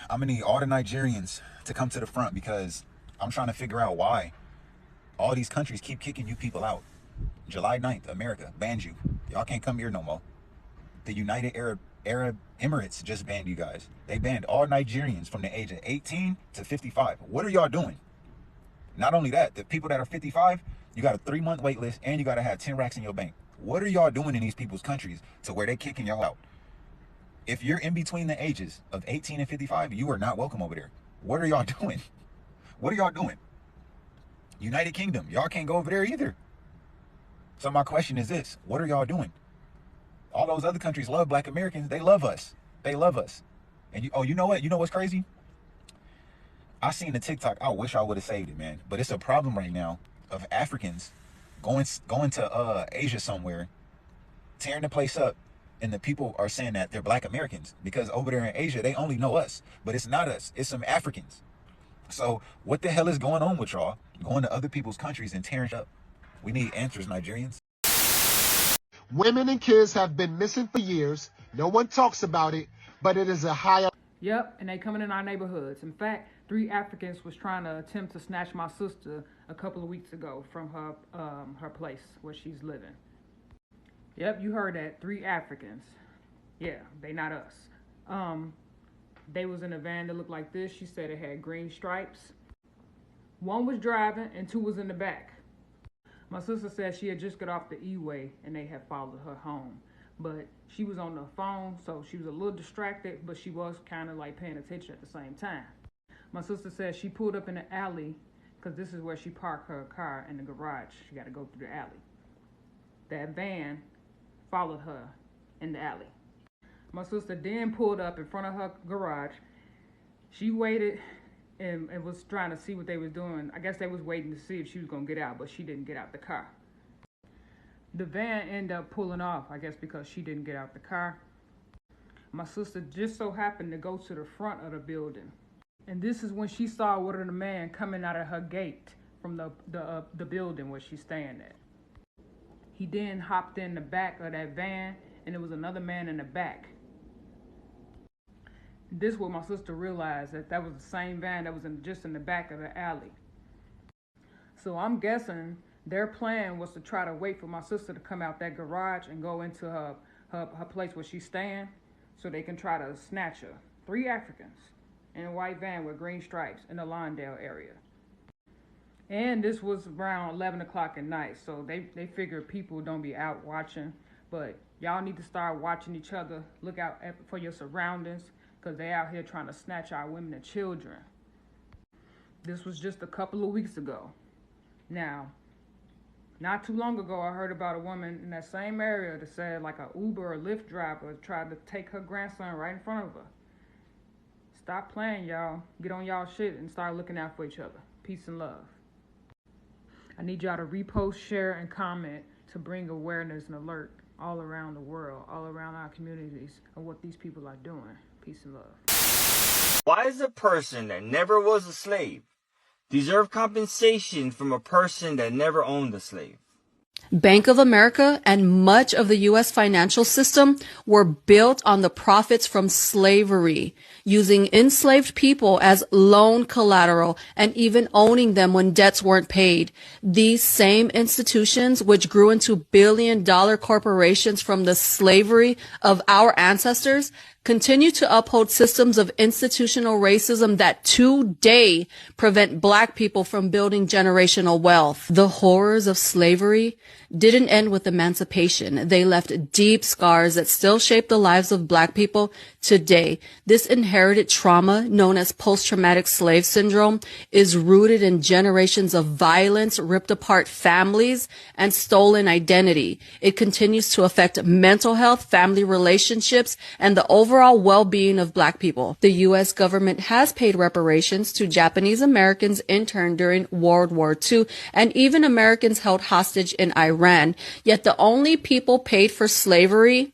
I'm gonna need all the Nigerians to come to the front because I'm trying to figure out why all these countries keep kicking you people out. July 9th, America banned you. Y'all can't come here no more. The United Arab Emirates just banned you guys. They banned all Nigerians from the age of 18 to 55. What are y'all doing? Not only that, the people that are 55, you got a 3-month wait list and you got to have 10 racks in your bank. What are y'all doing in these people's countries to where they kicking y'all out? If you're in between the ages of 18 and 55, you are not welcome over there. What are y'all doing? What are y'all doing? United Kingdom, y'all can't go over there either. So my question is this: what are y'all doing? All those other countries love black Americans. They love us. They love us. And you know what? You know what's crazy? I seen the TikTok. I wish I would have saved it, man. But it's a problem right now of Africans going to Asia somewhere, tearing the place up, and the people are saying that they're black Americans because over there in Asia they only know us, but it's not us. It's some Africans. So what the hell is going on with y'all going to other people's countries and tearing up? We need answers, Nigerians. Women and kids have been missing for years. No one talks about it, but it is a high. Yep, and they coming in our neighborhoods. In fact, 3 Africans was trying to attempt to snatch my sister a couple of weeks ago from her place where she's living. Yep, you heard that. 3 Africans. Yeah, they not us. They was in a van that looked like this. She said it had green stripes. 1 was driving and 2 was in the back. My sister said she had just got off the E-way and they had followed her home. But she was on the phone, so she was a little distracted, but she was kind of like paying attention at the same time. My sister said she pulled up in the alley because this is where she parked her car in the garage. She got to go through the alley. That van followed her in the alley. My sister then pulled up in front of her garage. She waited and was trying to see what they was doing. I guess they was waiting to see if she was going to get out, but she didn't get out the car. The van ended up pulling off, I guess because she didn't get out the car. My sister just so happened to go to the front of the building. And this is when she saw one of the man coming out of her gate from the building where she's staying at. He then hopped in the back of that van, and there was another man in the back. This is what my sister realized, that was the same van that was just in the back of the alley. So I'm guessing their plan was to try to wait for my sister to come out that garage and go into her place where she's staying so they can try to snatch her. 3 Africans in a white van with green stripes in the Lawndale area. And this was around 11 o'clock at night, so they figure people don't be out watching. But y'all need to start watching each other. Look out for your surroundings, because they out here trying to snatch our women and children. This was just a couple of weeks ago. Now, not too long ago, I heard about a woman in that same area that said like a Uber or Lyft driver tried to take her grandson right in front of her. Stop playing, y'all. Get on y'all shit and start looking out for each other. Peace and love. I need y'all to repost, share, and comment to bring awareness and alert all around the world, all around our communities of what these people are doing. Peace and love. Why does a person that never was a slave deserve compensation from a person that never owned a slave? Bank of America and much of the U.S. financial system were built on the profits from slavery, using enslaved people as loan collateral and even owning them when debts weren't paid. These same institutions, which grew into billion-dollar corporations from the slavery of our ancestors, continue to uphold systems of institutional racism that today prevent Black people from building generational wealth. The horrors of slavery didn't end with emancipation. They left deep scars that still shape the lives of Black people today. This inherited trauma, known as post-traumatic slave syndrome, is rooted in generations of violence, ripped apart families, and stolen identity. It continues to affect mental health, family relationships, and the overall well-being of Black people. The U.S. government has paid reparations to Japanese Americans interned during World War II and even Americans held hostage in Iran. Yet the only people paid for slavery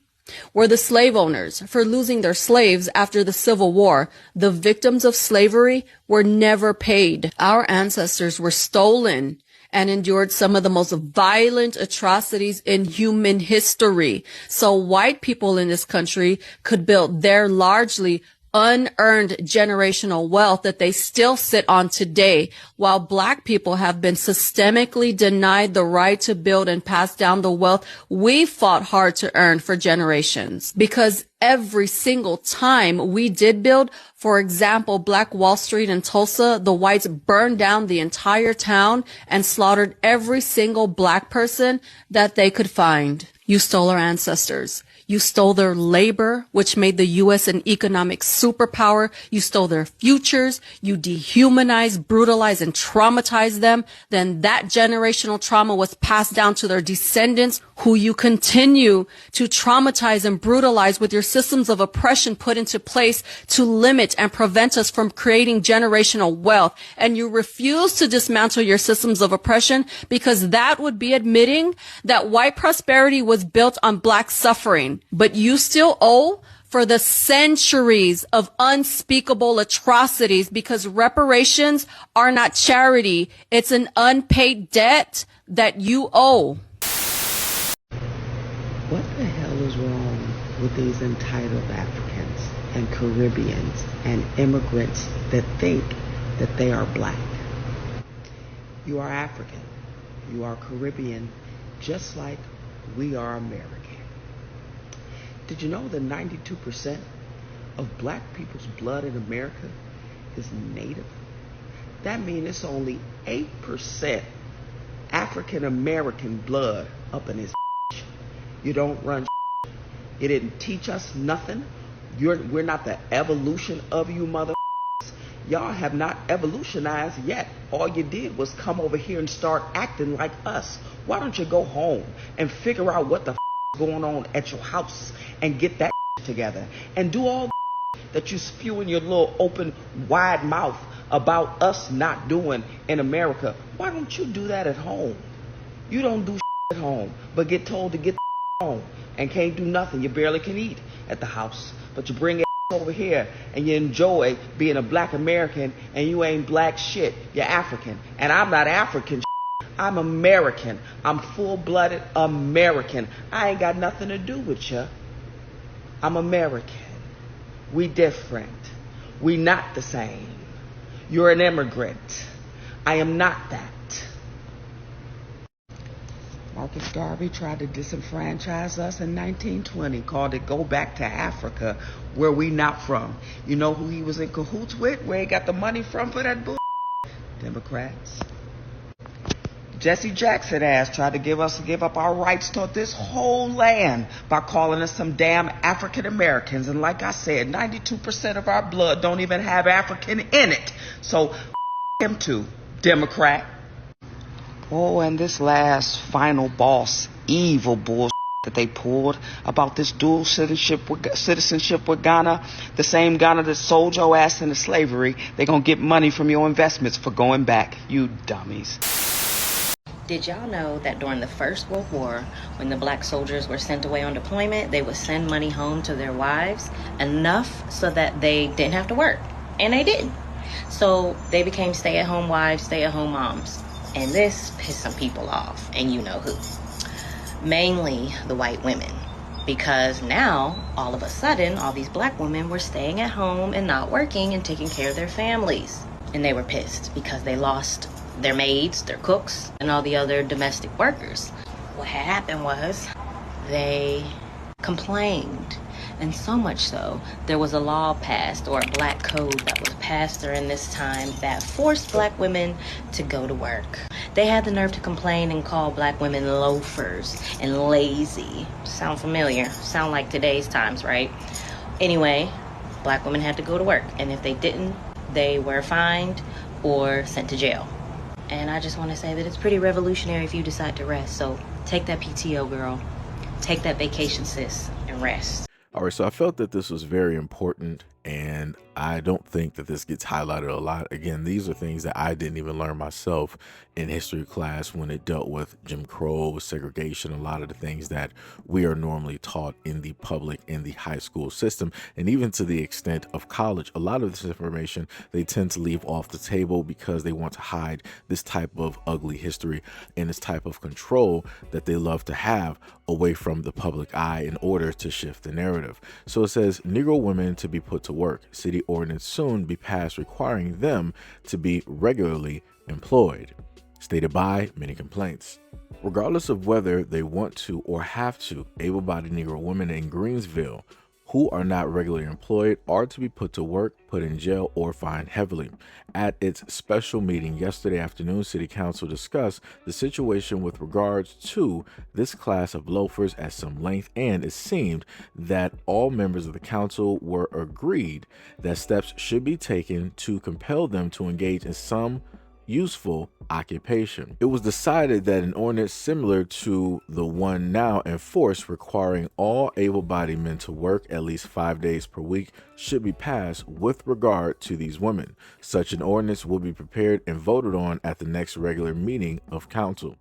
were the slave owners for losing their slaves after the Civil War. The victims of slavery were never paid. Our ancestors were stolen and endured some of the most violent atrocities in human history. So white people in this country could build their largely unearned generational wealth that they still sit on today, while Black people have been systemically denied the right to build and pass down the wealth we fought hard to earn for generations. Because every single time we did build, for example, Black Wall Street in Tulsa, the whites burned down the entire town and slaughtered every single Black person that they could find. You stole our ancestors. You stole their labor, which made the U.S. an economic superpower. You stole their futures. You dehumanized, brutalized, and traumatized them. Then that generational trauma was passed down to their descendants, who you continue to traumatize and brutalize with your systems of oppression put into place to limit and prevent us from creating generational wealth. And you refuse to dismantle your systems of oppression because that would be admitting that white prosperity was built on Black suffering. But you still owe for the centuries of unspeakable atrocities, because reparations are not charity. It's an unpaid debt that you owe. What the hell is wrong with these entitled Africans and Caribbeans and immigrants that think that they are Black? You are African. You are Caribbean, just like we are American. Did you know that 92% of Black people's blood in America is native? That means it's only 8% African American blood up in his. You don't run. You didn't teach us nothing. We're not the evolution of you mother. Y'all have not evolutionized yet. All you did was come over here and start acting like us. Why don't you go home and figure out what the is going on at your house and get that together and do all that you spew in your little open wide mouth about us not doing in America? Why don't you do that at home? You don't do at home, but get told to get home and can't do nothing. You barely can eat at the house, but you bring it over here and you enjoy being a Black American, and you ain't Black shit. You're African, and I'm not African. I'm American. I'm full-blooded American. I ain't got nothing to do with you. I'm American. We different. We not the same. You're an immigrant. I am not that. Marcus Garvey tried to disenfranchise us in 1920, called it Go Back to Africa, where we not from. You know who he was in cahoots with, where he got the money from for that bull? Democrats. Jesse Jackson ass tried to give up our rights to this whole land by calling us some damn African Americans. And like I said, 92% of our blood don't even have African in it. So him too, Democrat. Oh, and this last final boss, evil bullshit that they pulled about this dual citizenship with Ghana, the same Ghana that sold your ass into slavery, they gonna get money from your investments for going back, you dummies. Did y'all know that during the First World War, when the Black soldiers were sent away on deployment, they would send money home to their wives, enough so that they didn't have to work? And they didn't. So they became stay-at-home wives, stay-at-home moms. And this pissed some people off, and you know who. Mainly the white women. Because now, all of a sudden, all these Black women were staying at home and not working and taking care of their families. And they were pissed because they lost their maids, their cooks, and all the other domestic workers. What had happened was they complained. And so much so, there was a law passed, or a Black code that was passed during this time, that forced Black women to go to work. They had the nerve to complain and call Black women loafers and lazy. Sound familiar? Sound like today's times, right? Anyway, Black women had to go to work, and if they didn't, they were fined or sent to jail. And I just want to say that it's pretty revolutionary if you decide to rest. So take that PTO, girl. Take that vacation, sis, and rest. All right, so I felt that this was very important, and I don't think that this gets highlighted a lot. Again, these are things that I didn't even learn myself in history class when it dealt with Jim Crow, segregation, a lot of the things that we are normally taught in the public, in the high school system, and even to the extent of college. A lot of this information they tend to leave off the table because they want to hide this type of ugly history and this type of control that they love to have away from the public eye in order to shift the narrative. So it says, Negro women to be put to to work. City ordinance soon be passed requiring them to be regularly employed. Stated by many complaints. Regardless of whether they want to or have to, able-bodied Negro women in Greensville who are not regularly employed are to be put to work, put in jail, or fined heavily. At its special meeting yesterday afternoon, City Council discussed the situation with regards to this class of loafers at some length, and it seemed that all members of the council were agreed that steps should be taken to compel them to engage in some useful occupation. It was decided that an ordinance similar to the one now in force requiring all able-bodied men to work at least 5 days per week should be passed with regard to these women. Such an ordinance will be prepared and voted on at the next regular meeting of council.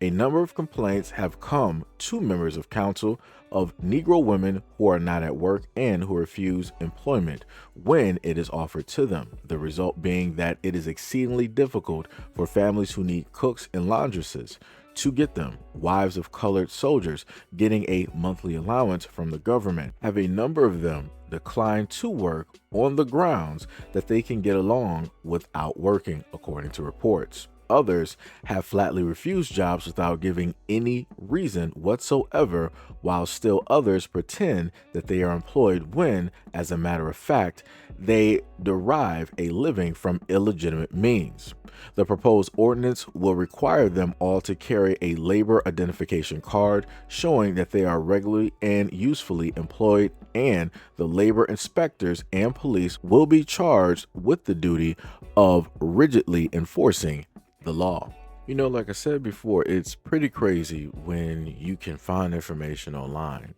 A number of complaints have come to members of council of Negro women who are not at work and who refuse employment when it is offered to them. The result being that it is exceedingly difficult for families who need cooks and laundresses to get them. Wives of colored soldiers getting a monthly allowance from the government have a number of them decline to work on the grounds that they can get along without working, according to reports. Others have flatly refused jobs without giving any reason whatsoever, while still others pretend that they are employed when, as a matter of fact, they derive a living from illegitimate means. The proposed ordinance will require them all to carry a labor identification card showing that they are regularly and usefully employed, and the labor inspectors and police will be charged with the duty of rigidly enforcing the law. You know, like I said before, it's pretty crazy when you can find information online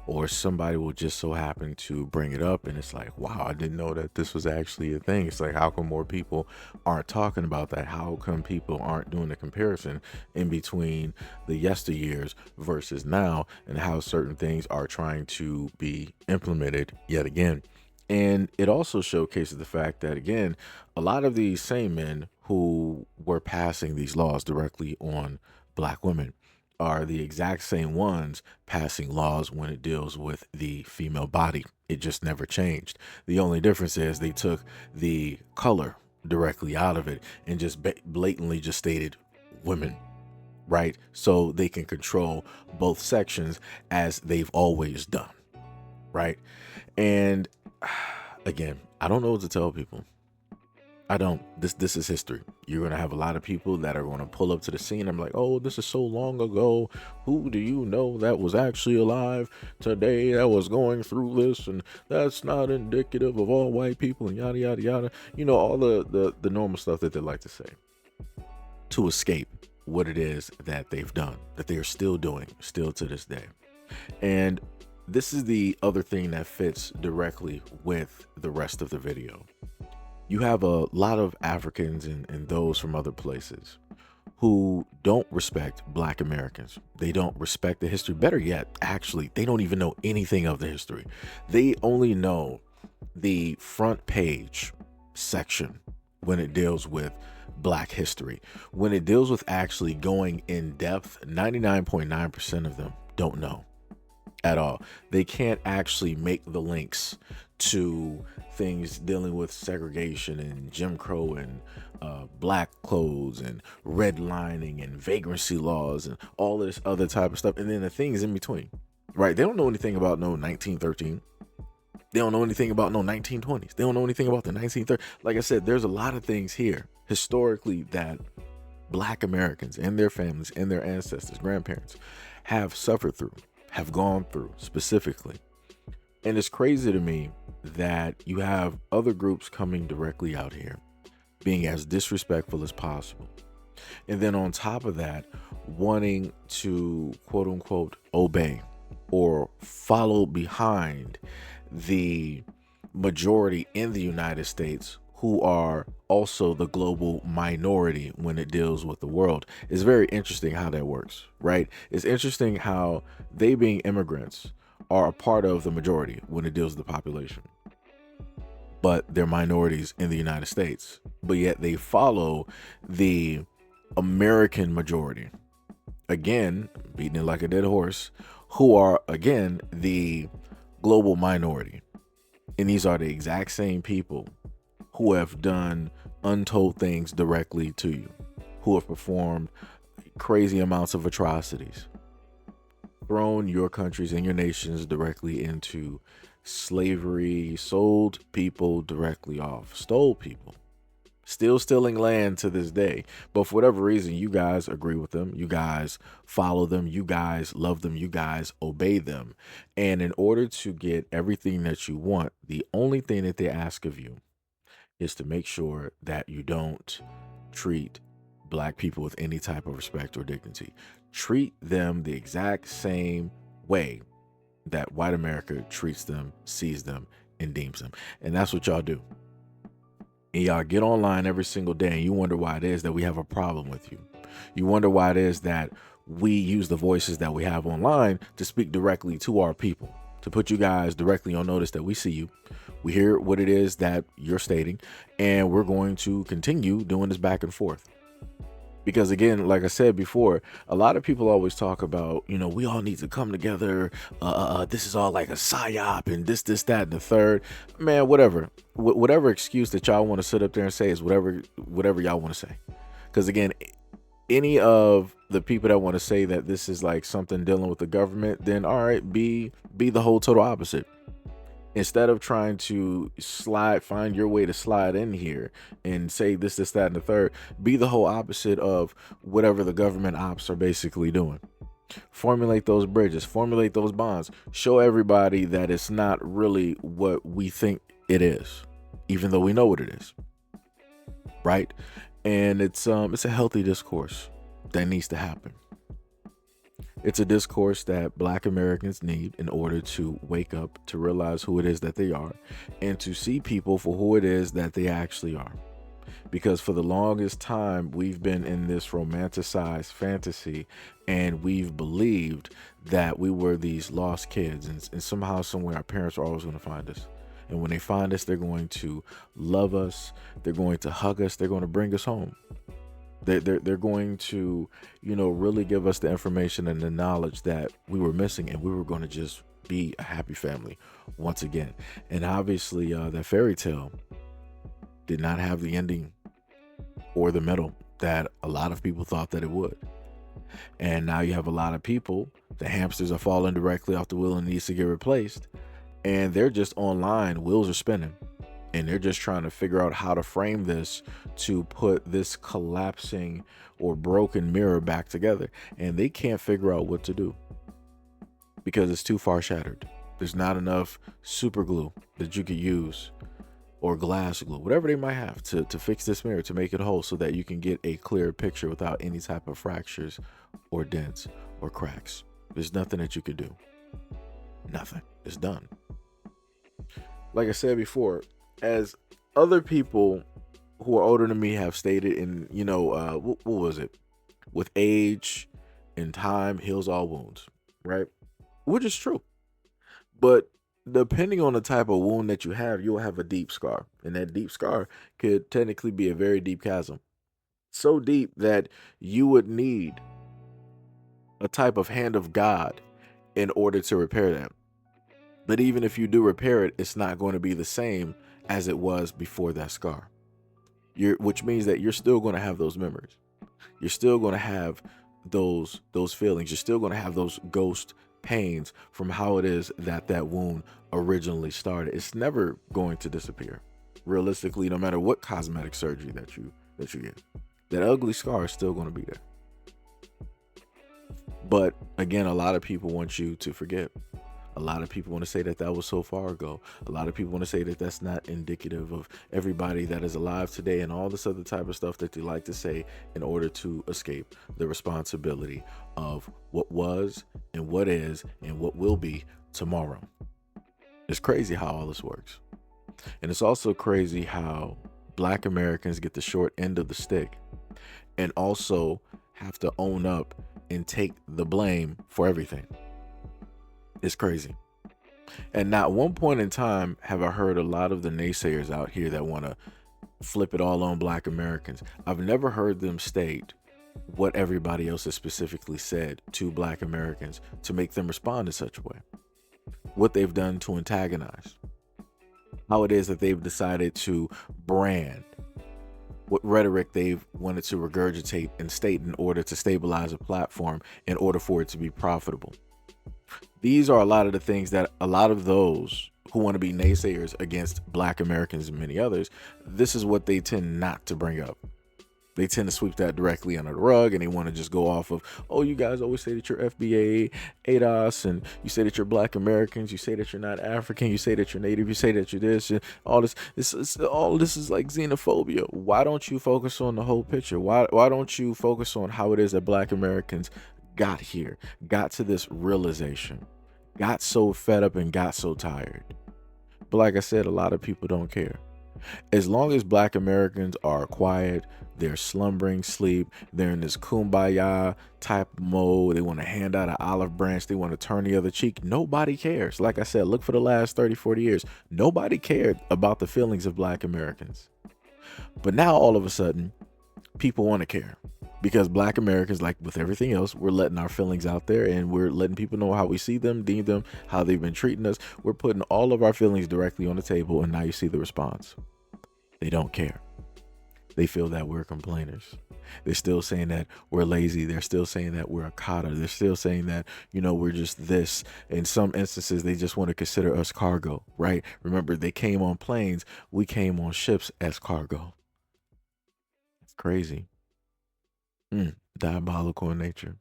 or somebody will just so happen to bring it up and it's like, wow, I didn't know that this was actually a thing. It's like, how come more people aren't talking about that? How come people aren't doing the comparison in between the yesteryears versus now, and how certain things are trying to be implemented yet again? And it also showcases the fact that, again, a lot of these same men who were passing these laws directly on black women are the exact same ones passing laws when it deals with the female body. It just never changed. The only difference is they took the color directly out of it and just blatantly just stated women, right? So they can control both sections as they've always done, right? And again, I don't know what to tell people. I don't. This is history. You're going to have a lot of people that are going to pull up to the scene. I'm like, oh, this is so long ago. Who do you know that was actually alive today that was going through this? And that's not indicative of all white people and yada, yada, yada. You know, all the normal stuff that they like to say to escape what it is that they've done, that they are still doing, still to this day. And this is the other thing that fits directly with the rest of the video. You have a lot of Africans and those from other places who don't respect black Americans. They don't respect the history. Better yet, actually, they don't even know anything of the history. They only know the front page section when it deals with black history. When it deals with actually going in depth, 99.9% of them don't know at all. They can't actually make the links to things dealing with segregation and Jim Crow and black clothes and redlining and vagrancy laws and all this other type of stuff. And then the things in between, right? They don't know anything about no 1913. They don't know anything about no 1920s. They don't know anything about the 1930s. Like I said, there's a lot of things here historically that black Americans and their families and their ancestors, grandparents have suffered through, have gone through specifically. And it's crazy to me that you have other groups coming directly out here being as disrespectful as possible. And then on top of that, wanting to quote unquote obey or follow behind the majority in the United States who are also the global minority when it deals with the world. It's very interesting how that works, right? It's interesting how they being immigrants are a part of the majority when it deals with the population, but they're minorities in the United States, but yet they follow the American majority, again, beating it like a dead horse, who are again the global minority. And these are the exact same people who have done untold things directly to you, who have performed crazy amounts of atrocities, thrown your countries and your nations directly into slavery, sold people directly off, stole people, still stealing land to this day. But for whatever reason, you guys agree with them, you guys follow them, you guys love them, you guys obey them. And in order to get everything that you want, the only thing that they ask of you is to make sure that you don't treat black people with any type of respect or dignity. Treat them the exact same way that white America treats them, sees them, and deems them. And that's what y'all do. And y'all get online every single day and you wonder why it is that we have a problem with you. You wonder why it is that we use the voices that we have online to speak directly to our people, to put you guys directly on notice that we see you, we hear what it is that you're stating, and we're going to continue doing this back and forth. Because again, like I said before, a lot of people always talk about, you know, we all need to come together. This is all like a psyop and this, that, and the third. Man, whatever. Whatever excuse that y'all want to sit up there and say is whatever y'all want to say. Because again, any of the people that want to say that this is like something dealing with the government, then all right, be the whole total opposite. Instead of trying to find your way to slide in here and say this, that, and the third, be the whole opposite of whatever the government ops are basically doing. Formulate those bridges, formulate those bonds, show everybody that it's not really what we think it is, even though we know what it is, right? And it's a healthy discourse that needs to happen. It's a discourse that Black Americans need in order to wake up, to realize who it is that they are, and to see people for who it is that they actually are. Because for the longest time, we've been in this romanticized fantasy, and we've believed that we were these lost kids, and somehow, somewhere, our parents are always going to find us. And when they find us, they're going to love us, they're going to hug us, they're going to bring us home. They're going to, you know, really give us the information and the knowledge that we were missing, and we were going to just be a happy family once again. And obviously, that fairy tale did not have the ending or the middle that a lot of people thought that it would. And now you have a lot of people, the hamsters are falling directly off the wheel and needs to get replaced, and they're just online, wheels are spinning. And they're just trying to figure out how to frame this to put this collapsing or broken mirror back together. And they can't figure out what to do because it's too far shattered. There's not enough super glue that you could use, or glass glue, whatever they might have to fix this mirror, to make it whole so that you can get a clear picture without any type of fractures or dents or cracks. There's nothing that you could do. Nothing. It's done. Like I said before, as other people who are older than me have stated, and you know, what was it? With age and time heals all wounds, right? Which is true. But depending on the type of wound that you have, you'll have a deep scar. And that deep scar could technically be a very deep chasm. So deep that you would need a type of hand of God in order to repair that. But even if you do repair it, it's not going to be the same as it was before that scar. Which means that you're still going to have those memories. You're still going to have those feelings. You're still going to have those ghost pains from how it is that wound originally started. It's never going to disappear. Realistically, no matter what cosmetic surgery that you get, that ugly scar is still going to be there. But again, a lot of people want you to forget. A lot of people want to say that was so far ago. A lot of people want to say that that's not indicative of everybody that is alive today, and all this other type of stuff that they like to say in order to escape the responsibility of what was and what is and what will be tomorrow. It's crazy how all this works. And it's also crazy how Black Americans get the short end of the stick and also have to own up and take the blame for everything. It's crazy. And not one point in time have I heard a lot of the naysayers out here that want to flip it all on Black Americans. I've never heard them state what everybody else has specifically said to Black Americans to make them respond in such a way. What they've done to antagonize. how it is that they've decided to brand what rhetoric they've wanted to regurgitate and state in order to stabilize a platform, in order for it to be profitable. These are a lot of the things that a lot of those who want to be naysayers against Black Americans and many others, this is what they tend not to bring up. They tend to sweep that directly under the rug, and they want to just go off of, oh, you guys always say that you're FBA, ADOS, and you say that you're Black Americans, you say that you're not African, you say that you're Native, you say that you're this, and all this. All this is like xenophobia. Why don't you focus on the whole picture? Why don't you focus on how it is that Black Americans got here, got to this realization, got so fed up and got so tired? But like I said, a lot of people don't care. As long as Black Americans are quiet, they're slumbering sleep, they're in this kumbaya type mode, they want to hand out an olive branch, they want to turn the other cheek, nobody cares. Like I said, look for the last 30, 40 years. Nobody cared about the feelings of Black Americans. But now all of a sudden, people want to care. Because Black Americans, like with everything else, we're letting our feelings out there, and we're letting people know how we see them, deem them, how they've been treating us. We're putting all of our feelings directly on the table, and now you see the response. They don't care. They feel that we're complainers. They're still saying that we're lazy. They're still saying that we're a cotter. They're still saying that, we're just this. In some instances, they just want to consider us cargo, right? Remember, they came on planes. We came on ships as cargo. It's crazy. Diabolical in nature.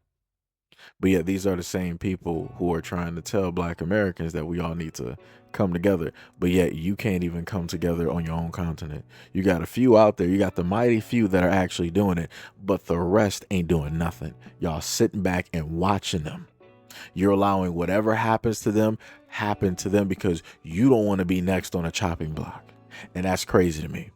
But yet these are the same people who are trying to tell Black Americans that we all need to come together. But yet you can't even come together on your own continent. You got a few out there. You got the mighty few that are actually doing it, but the rest ain't doing nothing. Y'all sitting back and watching them. You're allowing whatever happens to them happen to them because you don't want to be next on a chopping block. And that's crazy to me.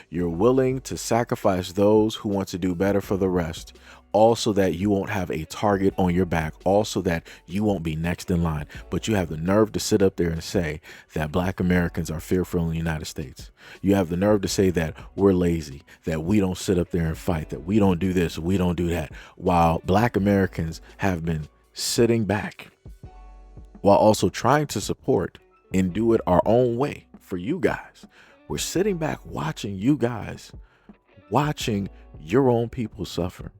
You're willing to sacrifice those who want to do better for the rest, also that you won't have a target on your back, also that you won't be next in line. But you have the nerve to sit up there and say that Black Americans are fearful in the United States. You have the nerve to say that we're lazy, that we don't sit up there and fight, that we don't do this, we don't do that, while Black Americans have been sitting back while also trying to support and do it our own way for you guys. We're sitting back watching you guys, watching your own people suffer,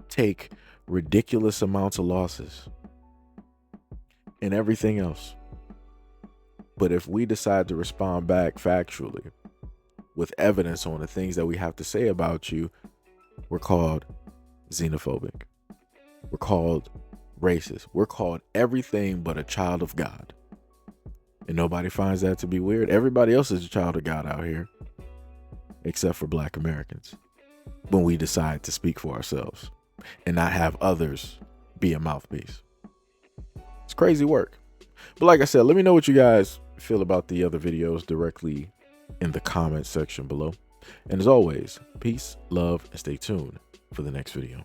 take ridiculous amounts of losses and everything else. But if we decide to respond back factually with evidence on the things that we have to say about you, we're called xenophobic. We're called racist. We're called everything but a child of God. And nobody finds that to be weird. Everybody else is a child of God out here, except for Black Americans, when we decide to speak for ourselves and not have others be a mouthpiece. It's crazy work. But like I said, let me know what you guys feel about the other videos directly in the comment section below. And as always, peace, love, and stay tuned for the next video.